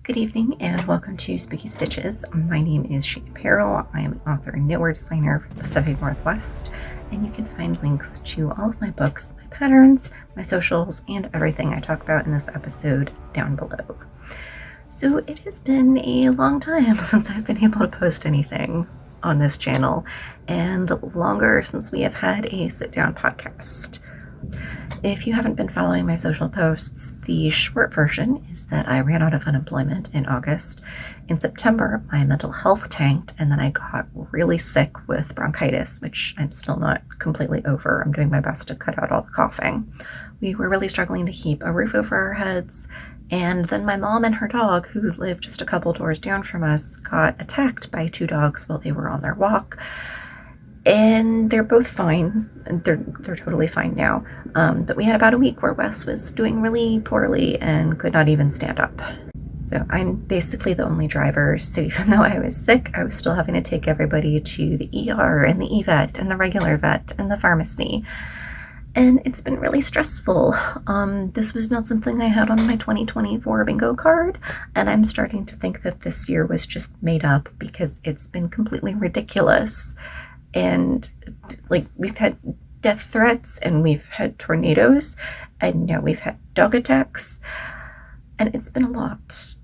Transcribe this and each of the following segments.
Good evening and welcome to Spooky Stitches. My name is Sheena Perrell. I am an author and knitwear designer for the Pacific Northwest, and you can find links to all of my books, my patterns, my socials, and everything I talk about in this episode down below. So it has been a long time since I've been able to post anything on this channel, and longer since we have had a sit-down podcast. If you haven't been following my social posts, the short version is that I ran out of unemployment in August. In September, my mental health tanked, and then I got really sick with bronchitis, which I'm still not completely over. I'm doing my best to cut out all the coughing. We were really struggling to keep a roof over our heads, and then my mom and her dog, who lived just a couple doors down from us, got attacked by two dogs while they were on their walk. And they're both fine. They're totally fine now. But we had about a week where Wes was doing really poorly and could not even stand up. So I'm basically the only driver. So even though I was sick, I was still having to take everybody to the ER and the eVet and the regular vet and the pharmacy. And it's been really stressful. This was not something I had on my 2024 bingo card. And I'm starting to think that this year was just made up because it's been completely ridiculous. And like, we've had death threats and we've had tornadoes and now we've had dog attacks, and it's been a lot.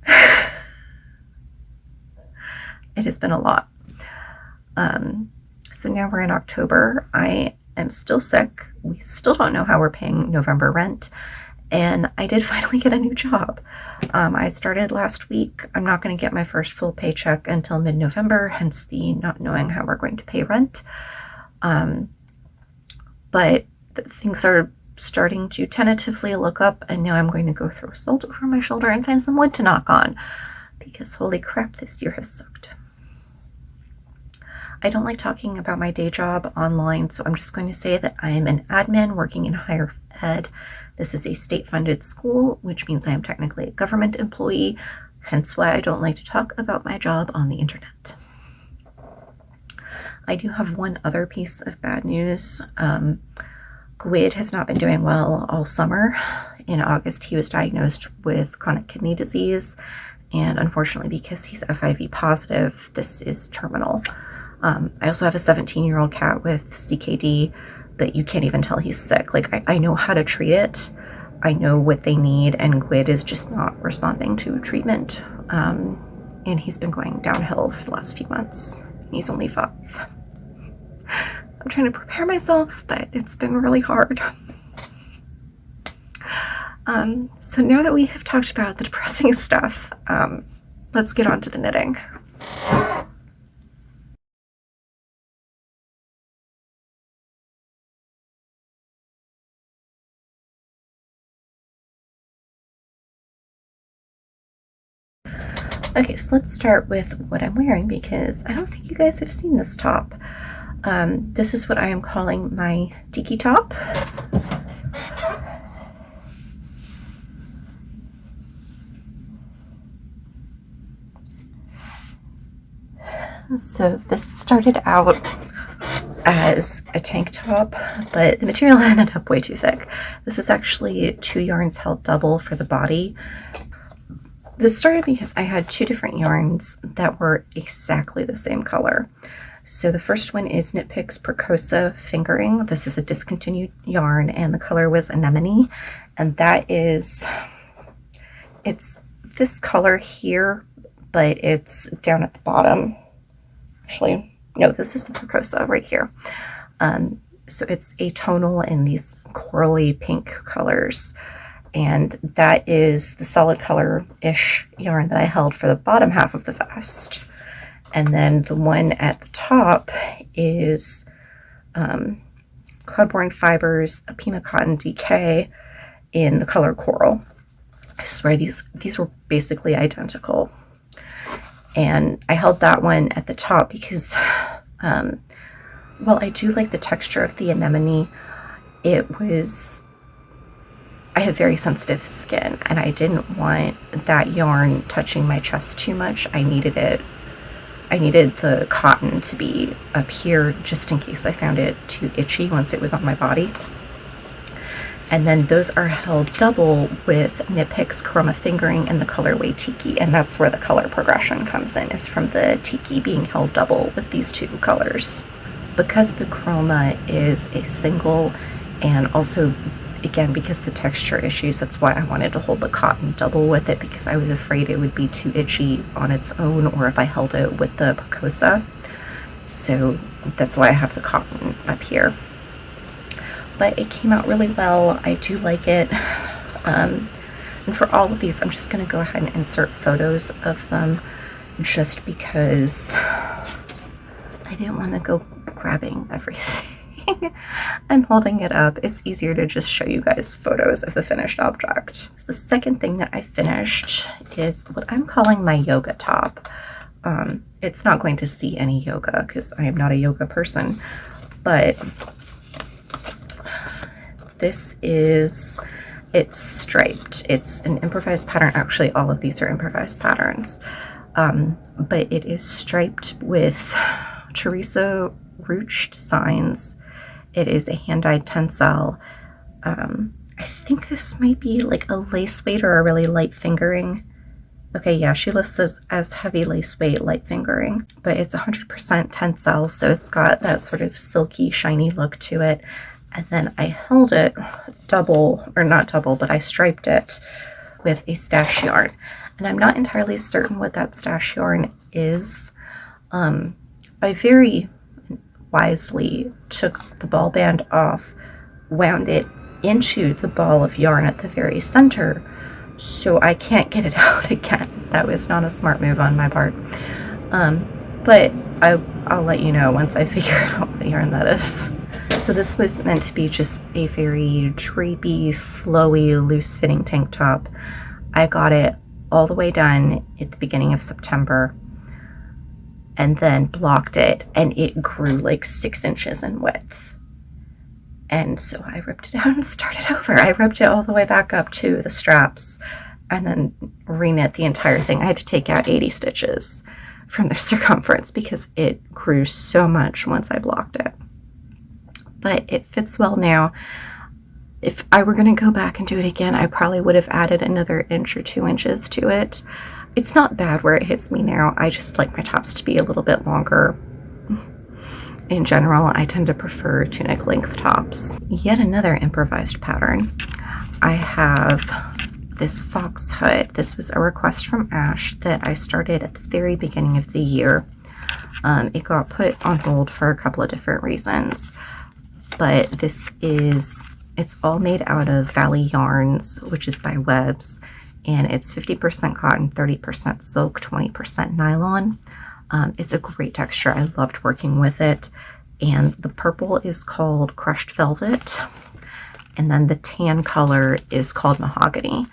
It has been a lot. So now we're in October. I am still sick. We still don't know how we're paying November rent, and I did finally get a new job. I started last week. I'm not going to get my first full paycheck until mid-November, hence the not knowing how we're going to pay rent. But things are starting to tentatively look up, and now I'm going to go throw salt over my shoulder and find some wood to knock on, because holy crap, this year has sucked. I don't like talking about my day job online, so I'm just going to say that I am an admin working in higher ed. This is a state-funded school, which means I am technically a government employee, hence why I don't like to talk about my job on the internet. I do have one other piece of bad news. Gwyd has not been doing well all summer. In August, he was diagnosed with chronic kidney disease, and unfortunately, because he's FIV positive, this is terminal. I also have a 17-year-old cat with CKD that you can't even tell he's sick. Like, I know how to treat it. I know what they need, and Gwyd is just not responding to treatment. And he's been going downhill for the last few months. He's only 5. I'm trying to prepare myself, but it's been really hard. So now that we have talked about the depressing stuff, let's get on to the knitting. Okay, so let's start with what I'm wearing, because I don't think you guys have seen this top. This is what I am calling my Tiki top. So this started out as a tank top, but the material ended up way too thick. This is actually 2 yarns held double for the body. This started because I had 2 different yarns that were exactly the same color. So the first one is Knitpicks Chroma Fingering. This is a discontinued yarn, and the color was anemone. And that is, it's this color here, but it's down at the bottom. Actually, no, this is the Percoisa right here. So it's atonal in these corally pink colors. And that is the solid color-ish yarn that I held for the bottom half of the vest. And then the one at the top is Cloudborn Fibers Pima DK in the color coral. I swear these were basically identical. And I held that one at the top because, while I do like the texture of the anemone, I have very sensitive skin, and I didn't want that yarn touching my chest too much. I needed the cotton to be up here just in case I found it too itchy once it was on my body. And then those are held double with Knitpicks Chroma Fingering in the colorway Tiki, and that's where the color progression comes in, is from the Tiki being held double with these two colors. Because the chroma is a single, and also, again, because the texture issues, that's why I wanted to hold the cotton double with it, because I was afraid it would be too itchy on its own, or if I held it with the Percoisa. So that's why I have the cotton up here. But it came out really well. I do like it. And for all of these, I'm just going to go ahead and insert photos of them, just because I didn't want to go grabbing everything and holding it up. It's easier to just show you guys photos of the finished object. The second thing that I finished is what I'm calling my yoga top. It's not going to see any yoga because I am not a yoga person, but it's striped. It's an improvised pattern. Actually, all of these are improvised patterns, but it is striped with chorizo ruche designs. It is a hand-dyed tencel. I think this might be like a lace weight or a really light fingering. Okay, yeah, she lists this as heavy lace weight, light fingering, but it's 100% tencel, so it's got that sort of silky, shiny look to it. And then I held it double, or not double, but I striped it with a stash yarn. And I'm not entirely certain what that stash yarn is. I very wisely took the ball band off, wound it into the ball of yarn at the very center, so I can't get it out again. That was not a smart move on my part. But I'll let you know once I figure out what yarn that is. So this was meant to be just a very drapey, flowy, loose-fitting tank top. I got it all the way done at the beginning of September and then blocked it, and it grew like 6 inches in width. And so I ripped it out and started over. I ripped it all the way back up to the straps and then reknit the entire thing. I had to take out 80 stitches from the circumference because it grew so much once I blocked it. But it fits well now. If I were going to go back and do it again, I probably would have added another inch or 2 inches to it. It's not bad where it hits me now. I just like my tops to be a little bit longer. In general, I tend to prefer tunic length tops. Yet another improvised pattern. I have this fox hut. This was a request from Ash that I started at the very beginning of the year. It got put on hold for a couple of different reasons. But it's all made out of Valley Yarns, which is by Webs, and it's 50% cotton, 30% silk, 20% nylon. It's a great texture. I loved working with it. And the purple is called Crushed Velvet, and then the tan color is called Mahogany.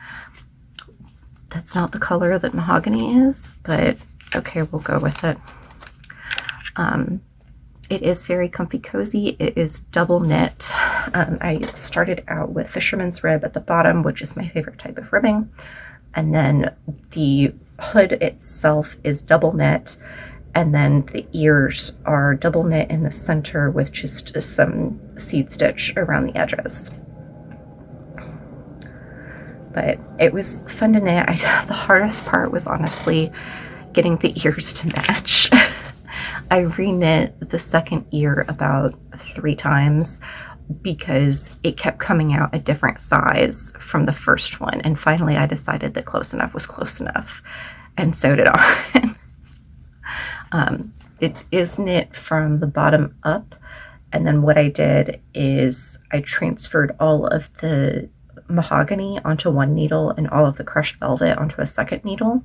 That's not the color that Mahogany is, but okay, we'll go with it. It is very comfy cozy. It is double knit. I started out with fisherman's rib at the bottom, which is my favorite type of ribbing. And then the hood itself is double knit. And then the ears are double knit in the center with just some seed stitch around the edges. But it was fun to knit. The hardest part was honestly getting the ears to match. I reknit the second ear about 3 times because it kept coming out a different size from the first one. And finally I decided that close enough was close enough, and sewed it on. It is knit from the bottom up. And then what I did is I transferred all of the mahogany onto one needle and all of the crushed velvet onto a second needle.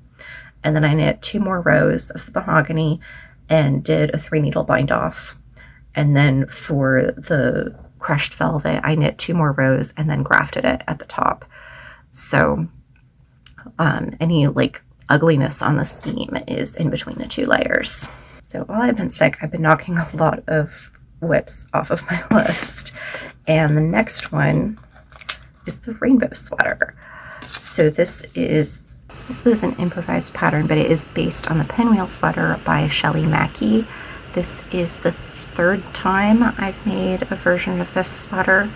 And then I knit 2 more rows of the mahogany and did a 3 needle bind off. And then for the crushed velvet, I knit 2 more rows and then grafted it at the top. So any like ugliness on the seam is in between the 2 layers. So while I've been sick, I've been knocking a lot of whips off of my list. And the next one is the rainbow sweater. So this was an improvised pattern, but it is based on the Pinwheel sweater by Shelley Mackey. This is the 3rd time I've made a version of this sweater.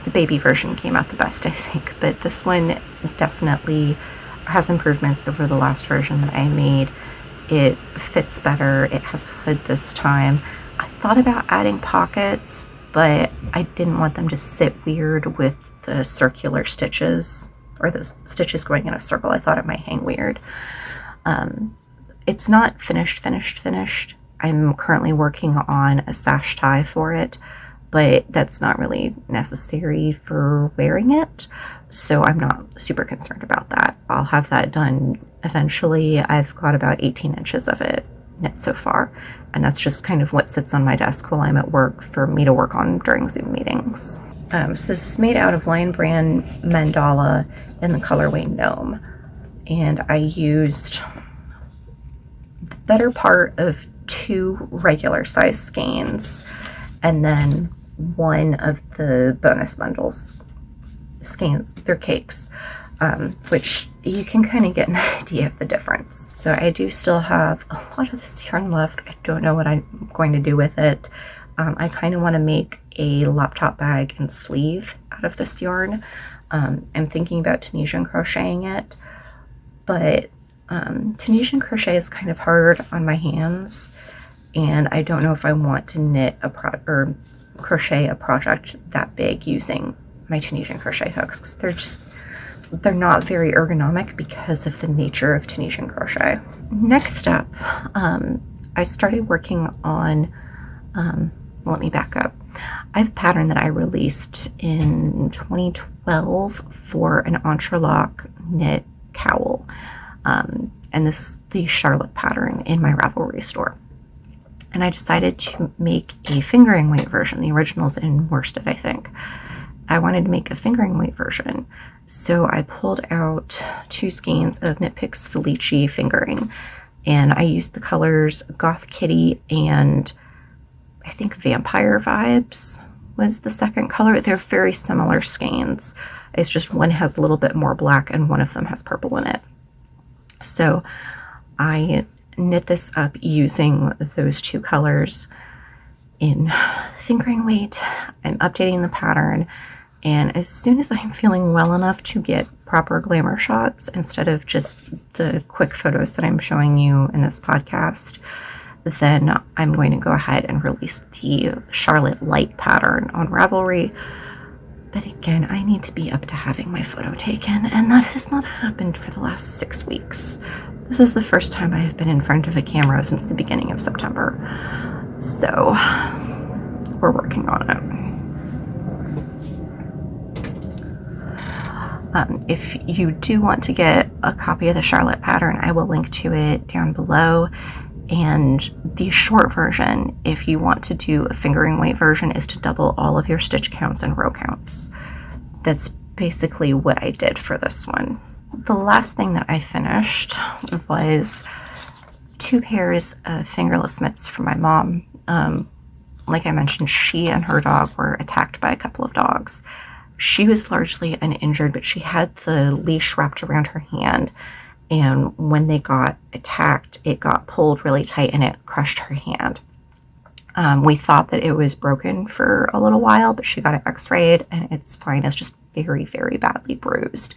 the baby version came out the best, I think, but this one definitely has improvements over the last version that I made. It fits better. It has hood this time. I thought about adding pockets, but I didn't want them to sit weird with the circular stitches, or the stitches going in a circle. I thought it might hang weird. It's not finished. I'm currently working on a sash tie for it, but that's not really necessary for wearing it, so I'm not super concerned about that. I'll have that done eventually. I've got about 18 inches of it knit so far, and that's just kind of what sits on my desk while I'm at work for me to work on during Zoom meetings. So this is made out of Brand Mandala in the colorway Gnome, and I used the better part of 2 regular size skeins and then one of the bonus bundles skeins. They're cakes, which you can kind of get an idea of the difference. So I do still have a lot of this yarn left. I don't know what I'm going to do with it. I kind of want to make a laptop bag and sleeve out of this yarn. I'm thinking about Tunisian crocheting it, but Tunisian crochet is kind of hard on my hands, and I don't know if I want to knit crochet a project that big using my Tunisian crochet hooks, because they're not very ergonomic because of the nature of Tunisian crochet. Next up, I started working on, let me back up. I have a pattern that I released in 2012 for an entrelac knit cowl. And this is the Charlotte pattern in my Ravelry store. And I decided to make a fingering weight version. The original's in worsted, I think. I wanted to make a fingering weight version. So I pulled out 2 skeins of Knitpicks Felici fingering, and I used the colors Goth Kitty and I think Vampire Vibes was the second color. They're very similar skeins. It's just one has a little bit more black and one of them has purple in it. So I knit this up using those 2 colors in fingering weight. I'm updating the pattern, and as soon as I'm feeling well enough to get proper glamour shots instead of just the quick photos that I'm showing you in this podcast, then I'm going to go ahead and release the Charlotte Light pattern on Ravelry. But again, I need to be up to having my photo taken, and that has not happened for the last 6 weeks. This is the first time I have been in front of a camera since the beginning of September. So we're working on it. If you do want to get a copy of the Charlotte pattern, I will link to it down below. And the short version, if you want to do a fingering weight version, is to double all of your stitch counts and row counts. That's basically what I did for this one. The last thing that I finished was 2 pairs of fingerless mitts for my mom. Like I mentioned, she and her dog were attacked by a couple of dogs. She was largely uninjured, but she had the leash wrapped around her hand. And when they got attacked, it got pulled really tight and it crushed her hand. We thought that it was broken for a little while, but she got it x-rayed and it's fine. It's just very, very badly bruised,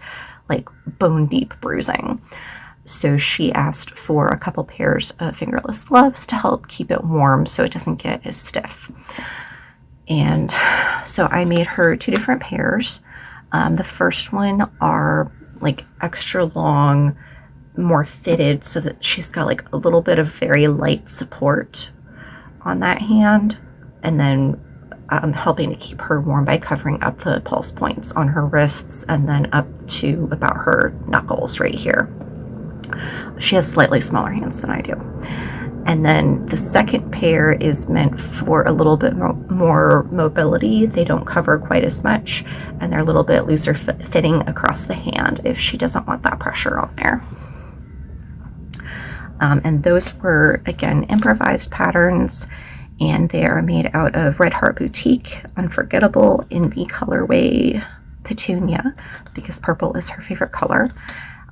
like bone deep bruising. So she asked for a couple pairs of fingerless gloves to help keep it warm so it doesn't get as stiff. And so I made her 2 different pairs. The first one are like extra long, more fitted, so that she's got like a little bit of very light support on that hand, and then helping to keep her warm by covering up the pulse points on her wrists and then up to about her knuckles right here. She has slightly smaller hands than I do. And then the second pair is meant for a little bit more mobility. They don't cover quite as much, and they're a little bit looser fitting across the hand if she doesn't want that pressure on there. And those were, again, improvised patterns, and they are made out of Red Heart Boutique Unforgettable in the colorway Petunia, because purple is her favorite color.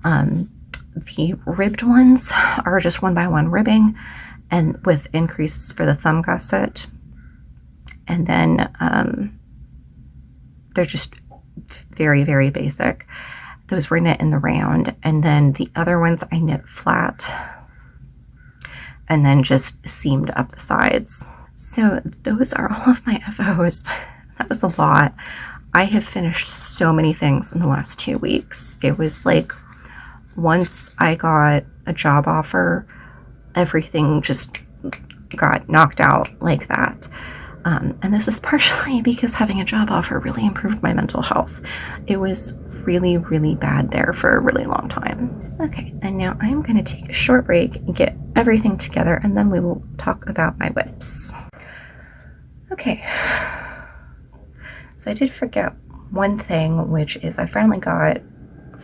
The ribbed ones are just 1x1 ribbing, and with increases for the thumb gusset. And then they're just very, very basic. Those were knit in the round, and then the other ones I knit flat and then just seamed up the sides. So those are all of my FOs. That was a lot. I have finished so many things in the last 2 weeks. It was like once I got a job offer, everything just got knocked out like that. And this is partially because having a job offer really improved my mental health. It was really, really bad there for a really long time. Okay, and now I'm going to take a short break and get everything together, and then we will talk about my whips. Okay, so I did forget one thing, which is I finally got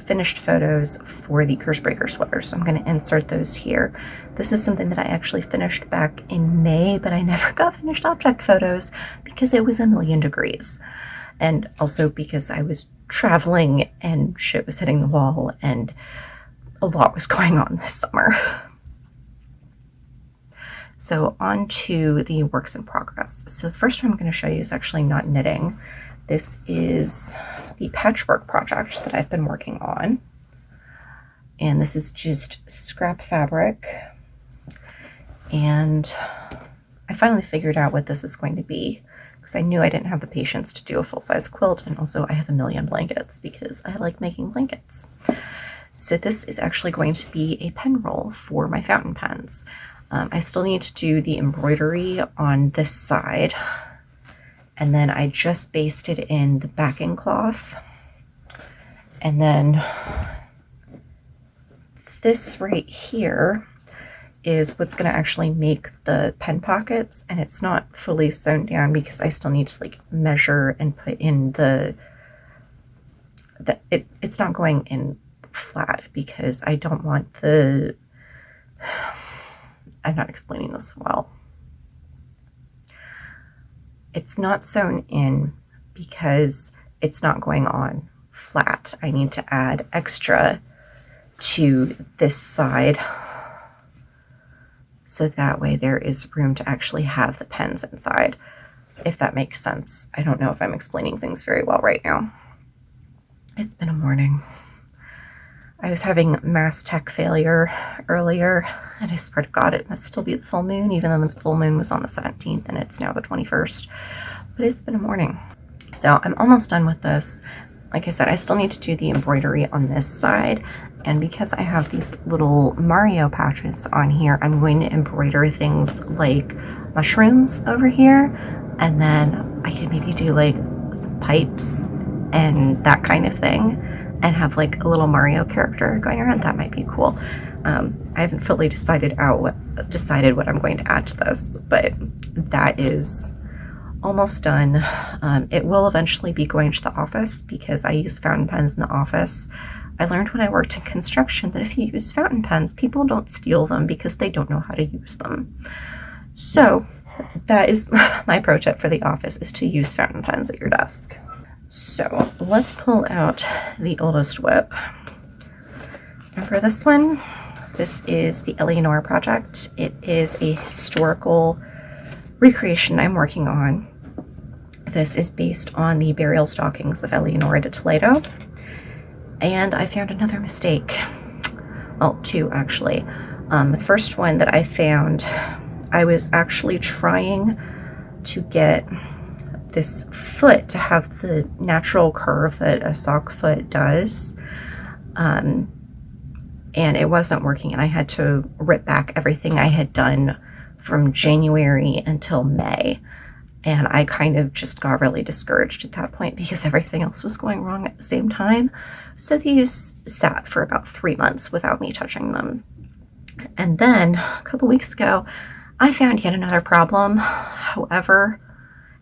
finished photos for the Cursebreaker sweaters. So I'm going to insert those here. This is something that I actually finished back in May, but I never got finished object photos because it was a million degrees. And also because I was traveling and shit was hitting the wall and a lot was going on this summer. So on to the works in progress. So the first one I'm going to show you is actually not knitting. This is the patchwork project that I've been working on. And this is just scrap fabric. And I finally figured out what this is going to be, because I knew I didn't have the patience to do a full-size quilt, and also I have a million blankets because I like making blankets. So this is actually going to be a pen roll for my fountain pens. I still need to do the embroidery on this side, and then I just basted in the backing cloth, and then this right here is what's going to actually make the pen pockets, and it's not fully sewn down because I still need to like measure and put in it's not going in flat because I don't want I'm not explaining this well. It's not sewn in because it's not going on flat. I need to add extra to this side, so that way there is room to actually have the pens inside, if that makes sense. I don't know if I'm explaining things very well right now. It's been a morning. I was having mass tech failure earlier, and I swear to God, it must still be the full moon, even though the full moon was on the 17th and it's now the 21st. But it's been a morning. So I'm almost done with this. Like I said, I still need to do the embroidery on this side, and because I have these little Mario patches on here, I'm going to embroider things like mushrooms over here, and then I can maybe do like some pipes and that kind of thing, and have like a little Mario character going around. That might be cool. I haven't fully decided what I'm going to add to this, but that is almost done. It will eventually be going to the office because I use fountain pens in the office. I learned when I worked in construction that if you use fountain pens, people don't steal them because they don't know how to use them. So that is my pro tip for the office, is to use fountain pens at your desk. So let's pull out the oldest whip. Remember this one? This is the Eleonora Project. It is a historical recreation I'm working on. This is based on the burial stockings of Eleonora de Toledo. And I found another mistake. Well, two actually. The first one that I found, I was actually trying to get this foot to have the natural curve that a sock foot does. And it wasn't working, and I had to rip back everything I had done from January until May. And I kind of just got really discouraged at that point because everything else was going wrong at the same time. So these sat for about 3 months without me touching them. And then a couple weeks ago, I found yet another problem. However,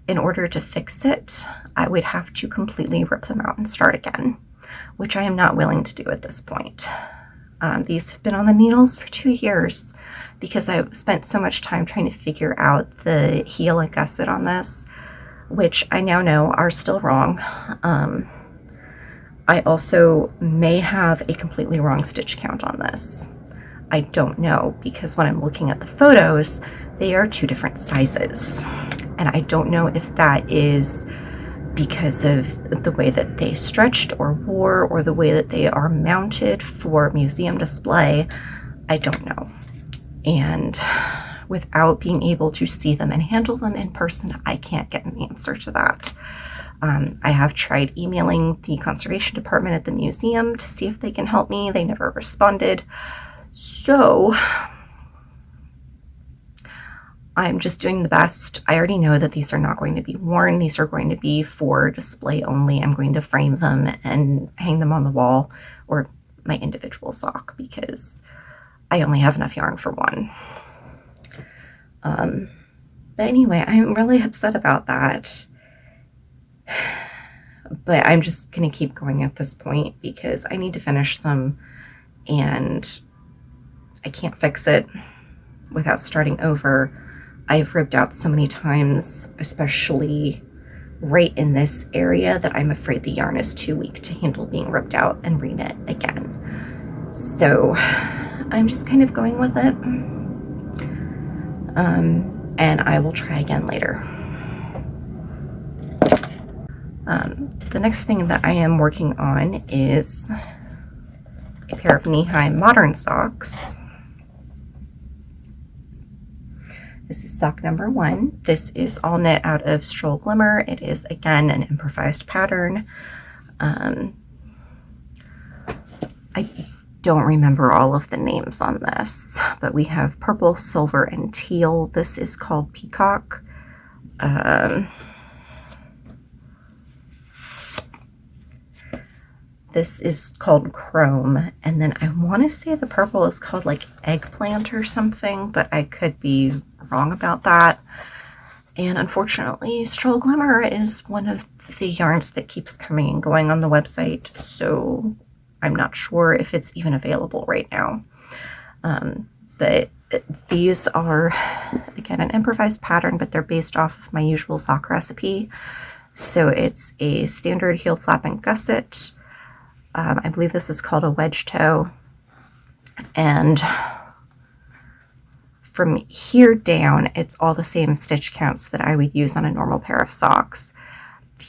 in order to fix it, I would have to completely rip them out and start again, which I am not willing to do at this point. These have been on the needles for 2 years because I spent so much time trying to figure out the heel and gusset on this, which I now know are still wrong. I also may have a completely wrong stitch count on this. I don't know, because when I'm looking at the photos, they are 2 different sizes. And I don't know if that is because of the way that they stretched or wore or the way that they are mounted for museum display. I don't know. And without being able to see them and handle them in person, I can't get an answer to that. I have tried emailing the conservation department at the museum to see if they can help me. They never responded. So I'm just doing the best. I already know that these are not going to be worn. These are going to be for display only. I'm going to frame them and hang them on the wall, or my individual sock, because I only have enough yarn for one. But anyway, I'm really upset about that. But I'm just going to keep going at this point because I need to finish them, and I can't fix it without starting over. I've ripped out so many times, especially right in this area, that I'm afraid the yarn is too weak to handle being ripped out and reknit again. So I'm just kind of going with it. And I will try again later. The next thing that I am working on is a pair of knee-high modern socks. This is sock number 1. This is all knit out of Stroll Glimmer. It is, again, an improvised pattern. I don't remember all of the names on this, but we have purple, silver, and teal. This is called Peacock. This is called Chrome, and then I want to say the purple is called like Eggplant or something, but I could be wrong about that. And unfortunately, Stroll Glimmer is one of the yarns that keeps coming and going on the website, so I'm not sure if it's even available right now. But these are, again, an improvised pattern, but they're based off of my usual sock recipe. So it's a standard heel flap and gusset. I believe this is called a wedge toe. And from here down, it's all the same stitch counts that I would use on a normal pair of socks.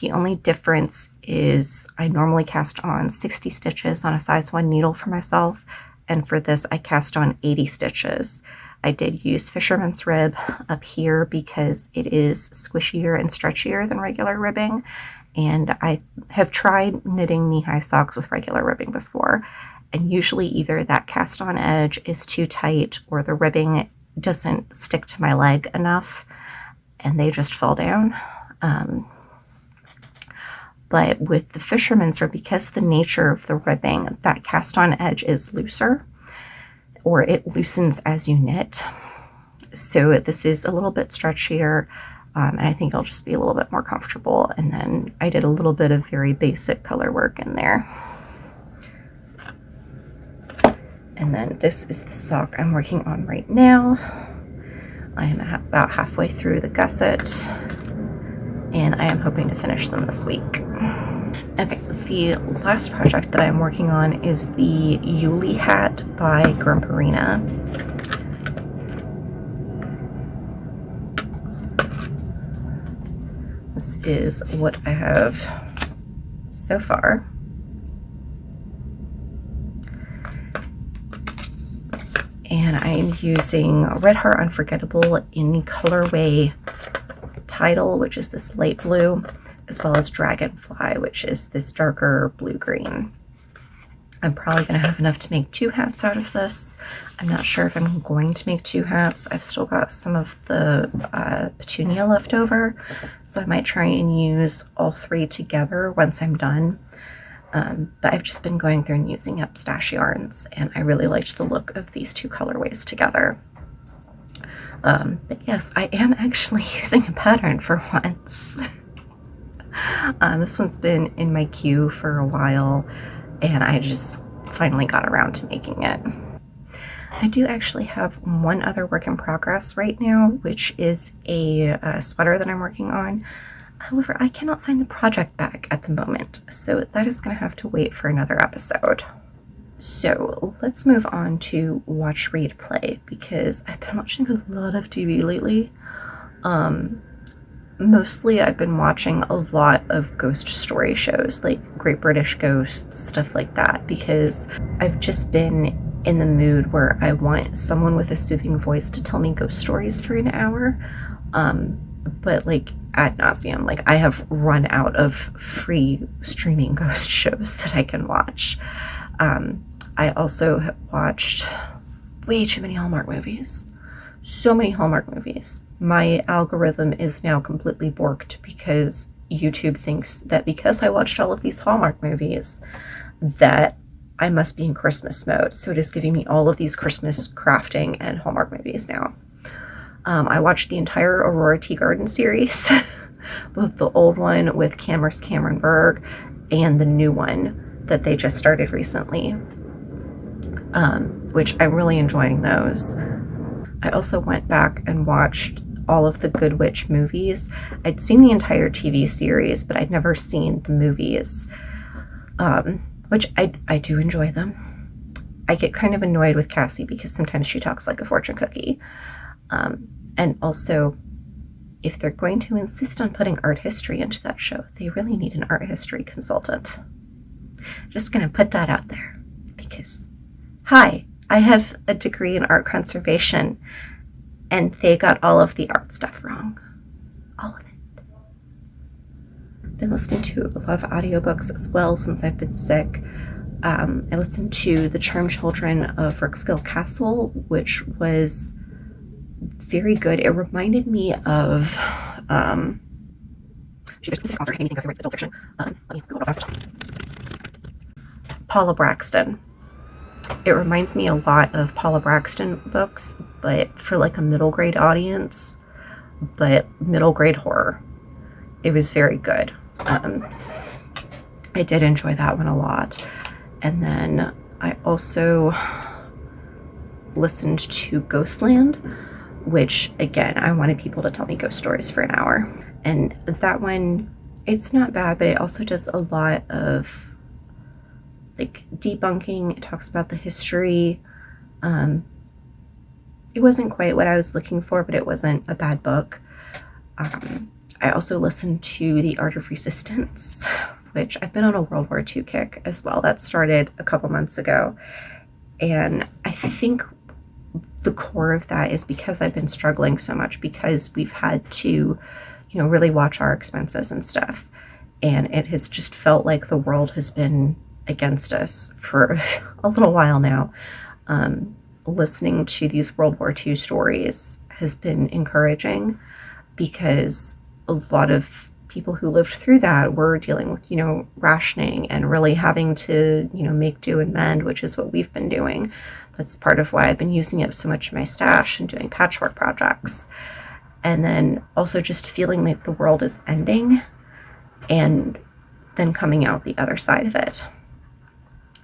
The only difference is I normally cast on 60 stitches on a size 1 needle for myself, and for this I cast on 80 stitches. I did use fisherman's rib up here because it is squishier and stretchier than regular ribbing, and I have tried knitting knee-high socks with regular ribbing before, and usually either that cast on edge is too tight or the ribbing doesn't stick to my leg enough and they just fall down. But with the fisherman's rib, because the nature of the ribbing, that cast on edge is looser, or it loosens as you knit. So this is a little bit stretchier, and I think I'll just be a little bit more comfortable. And then I did a little bit of very basic color work in there. And then this is the sock I'm working on right now. I am about halfway through the gusset, and I am hoping to finish them this week. Okay, the last project that I'm working on is the Yuli hat by Grumperina. This is what I have so far. And I'm using Red Heart Unforgettable in the colorway Tidal, which is this light blue, as well as Dragonfly, which is this darker blue-green. I'm probably going to have enough to make 2 hats out of this. I'm not sure if I'm going to make 2 hats. I've still got some of the petunia left over, so I might try and use all 3 together once I'm done. But I've just been going through and using up stash yarns, and I really liked the look of these 2 colorways together. But yes, I am actually using a pattern for once. This one's been in my queue for a while, and I just finally got around to making it. I do actually have one other work in progress right now, which is a sweater that I'm working on. However, I cannot find the project bag at the moment, so that is going to have to wait for another episode. So let's move on to watch, read, play, because I've been watching a lot of TV lately. Mostly I've been watching a lot of ghost story shows, like Great British Ghosts, stuff like that, because I've just been in the mood where I want someone with a soothing voice to tell me ghost stories for an hour. But like ad nauseum, like I have run out of free streaming ghost shows that I can watch. I also have watched way too many Hallmark movies. So many Hallmark movies. My algorithm is now completely borked because YouTube thinks that because I watched all of these Hallmark movies that I must be in Christmas mode. So it is giving me all of these Christmas crafting and Hallmark movies now. I watched the entire Aurora Tea Garden series, both the old one with Cameron Berg and the new one that they just started recently, which I'm really enjoying those. I also went back and watched all of the Good Witch movies. I'd seen the entire TV series, but I'd never seen the movies, which I do enjoy them. I get kind of annoyed with Cassie because sometimes she talks like a fortune cookie. And also, if they're going to insist on putting art history into that show, they really need an art history consultant. Just gonna put that out there because, hi, I have a degree in art conservation and they got all of the art stuff wrong. All of it. I've been listening to a lot of audiobooks as well since I've been sick. I listened to The Charmed Children of Rickskill Castle, which was very good. It reminded me of specific author, anything of who writes adult fiction. Let me go fast. Paula Braxton. It reminds me a lot of Paula Braxton books, but for like a middle grade audience, but middle grade horror. It was very good. I did enjoy that one a lot. And then I also listened to Ghostland, which again, I wanted people to tell me ghost stories for an hour. And that one, it's not bad, but it also does a lot of like debunking. It talks about the history. It wasn't quite what I was looking for, but it wasn't a bad book. I also listened to The Art of Resistance, which I've been on a World War II kick as well. That started a couple months ago. And I think the core of that is because I've been struggling so much because we've had to, really watch our expenses and stuff. And it has just felt like the world has been against us for a little while now. Listening to these World War II stories has been encouraging because a lot of people who lived through that were dealing with, rationing and really having to, make do and mend, which is what we've been doing. That's part of why I've been using up so much of my stash and doing patchwork projects. And then also just feeling like the world is ending and then coming out the other side of it.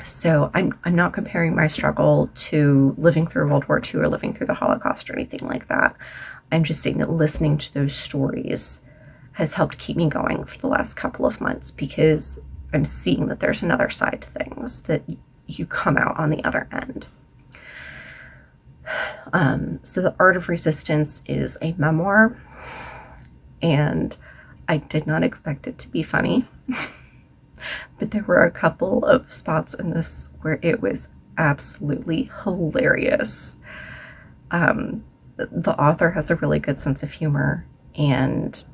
So I'm not comparing my struggle to living through World War II or living through the Holocaust or anything like that. I'm just saying that listening to those stories has helped keep me going for the last couple of months because I'm seeing that there's another side to things, that you come out on the other end. So The Art of Resistance is a memoir, and I did not expect it to be funny. But there were a couple of spots in this where it was absolutely hilarious. The author has a really good sense of humor, and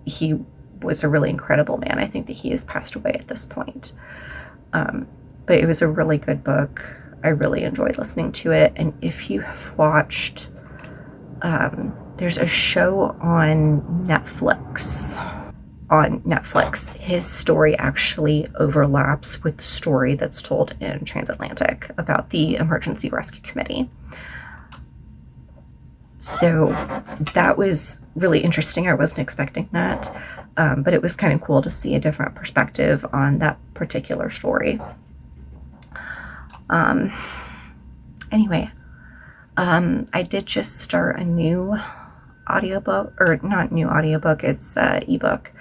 he was a really incredible man. I think that he has passed away at this point. But it was a really good book. I really enjoyed listening to it. And if you have watched, there's a show on Netflix. His story actually overlaps with the story that's told in Transatlantic about the Emergency Rescue Committee. So that was really interesting. I wasn't expecting that, but it was kind of cool to see a different perspective on that particular story. Anyway, I did just start a new audiobook, or not new audiobook, it's ebook,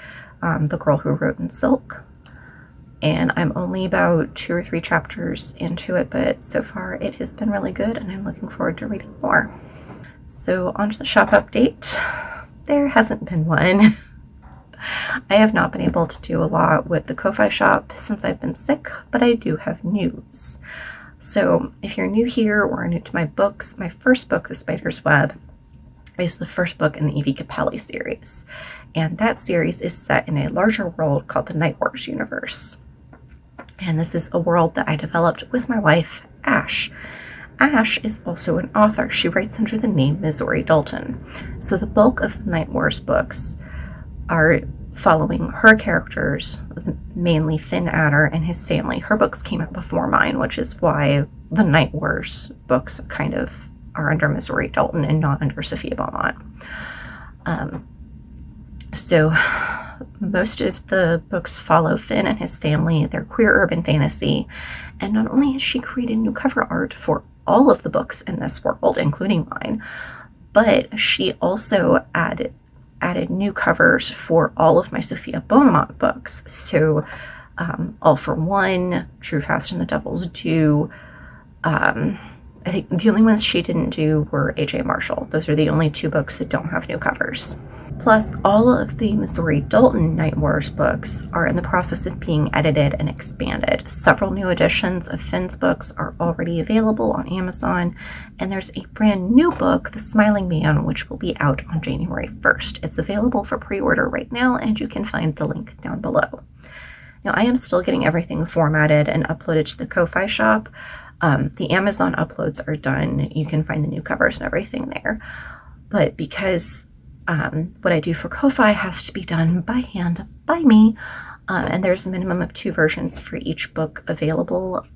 The Girl Who Wrote in Silk. And I'm only about 2 or 3 chapters into it, but so far it has been really good and I'm looking forward to reading more. So on to the shop update. there hasn't been one. I have not been able to do a lot with the Ko-Fi shop since I've been sick, but I do have news. So if you're new here or new to my books, my first book, The Spider's Web, is the first book in the Evie Capelli series. And that series is set in a larger world called the Night Wars universe. And this is a world that I developed with my wife, Ash. Ash is also an author. She writes under the name Missouri Dalton. So the bulk of the Night Wars books are following her characters, mainly Finn Adder and his family. Her books came out before mine, which is why the Night Wars books kind of are under Missouri Dalton and not under Sophia Beaumont. So most of the books follow Finn and his family. They're queer urban fantasy. And not only has she created new cover art for all of the books in this world, including mine, but she also added new covers for all of my Sophia Beaumont books. So All for One, True Fast and the Devil's Due. I think the only ones she didn't do were A.J. Marshall. Those are the only two books that don't have new covers. Plus, all of the Missouri Dalton Night Wars books are in the process of being edited and expanded. Several new editions of Finn's books are already available on Amazon, and there's a brand new book, The Smiling Man, which will be out on January 1st. It's available for pre-order right now, and you can find the link down below. Now, I am still getting everything formatted and uploaded to the Ko-Fi shop. The Amazon uploads are done. You can find the new covers and everything there. But because what I do for Ko-Fi has to be done by hand by me, and there's a minimum of 2 versions for each book available,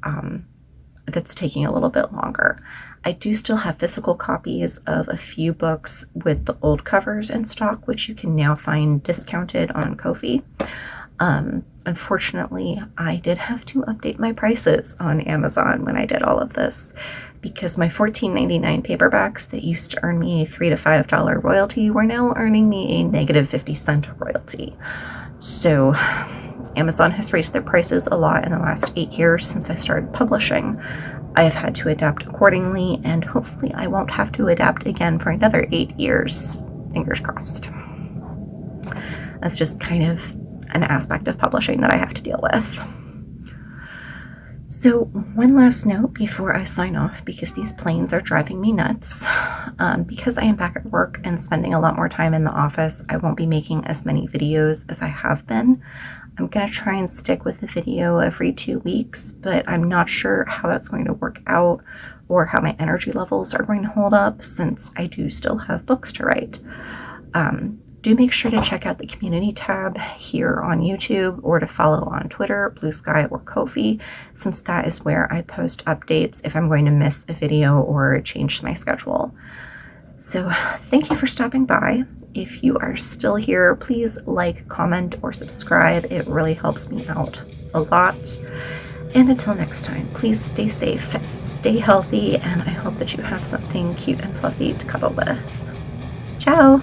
that's taking a little bit longer. I do still have physical copies of a few books with the old covers in stock, which you can now find discounted on Ko-fi. Unfortunately, I did have to update my prices on Amazon when I did all of this, because my $14.99 paperbacks that used to earn me a $3 to $5 royalty were now earning me a negative 50-cent royalty. So Amazon has raised their prices a lot in the last 8 years since I started publishing. I have had to adapt accordingly, and hopefully I won't have to adapt again for another 8 years. Fingers crossed. That's just kind of an aspect of publishing that I have to deal with. So one last note before I sign off, because these planes are driving me nuts. Because I am back at work and spending a lot more time in the office, I won't be making as many videos as I have been. I'm going to try and stick with the video every 2 weeks, but I'm not sure how that's going to work out or how my energy levels are going to hold up, since I do still have books to write. Do make sure to check out the community tab here on YouTube, or to follow on Twitter, Blue Sky, or Ko-fi, since that is where I post updates if I'm going to miss a video or change my schedule. So thank you for stopping by. If you are still here, please like, comment, or subscribe. It really helps me out a lot. And until next time, please stay safe, stay healthy, and I hope that you have something cute and fluffy to cuddle with. Ciao!